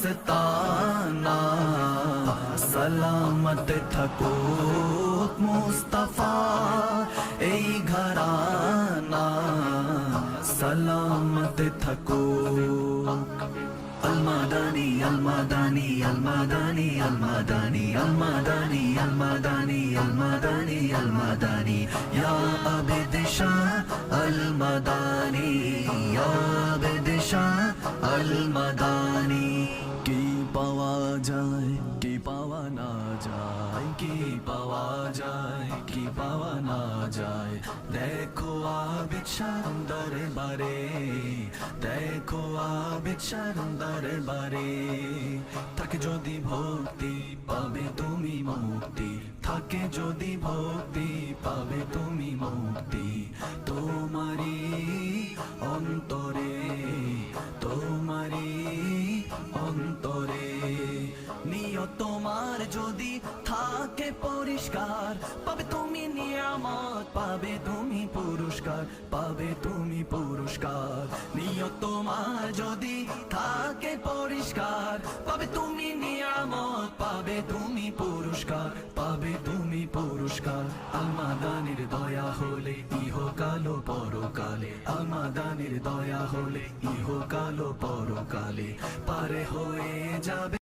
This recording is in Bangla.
আস্তানা সালামত থাকো মুস্তাফা এই ঘরানা সালামত থাকো المدني المدني المدني المدني المدني المدني المدني المدني يا عبد شاه المدني يا عبد شاه المدني কি পাওয়া যায় কি পাওয়া না যায় কি পাওয়া যায় কি পাওয়া না যায় দেখো আবিদ শাহ দরবারে দেখো আবিদ শাহ দরবারে থাকে যদি ভক্তি পাবে তুমি মুক্তি থাকে যদি ভক্তি পাবে তুমি মুক্তি তোমারি অন্তরে তোমারি অন্তরে নিয়ত তোমার যদি থাকে পরিষ্কার পাবে তুমি নিয়ামত পাবে তুমি পুরস্কার পাবে তুমি পুরস্কার নিয়ত তোমার যদি থাকে পরিষ্কার পাবে তুমি নিয়ামত পাবে তুমি পুরস্কার পাবে তুমি পুরস্কার আমাদানির দয়া হলে ইহকাল ও পরকালে আমাদানির দয়া হলে ইহকাল ও পরকালে পারে হয়ে যাবে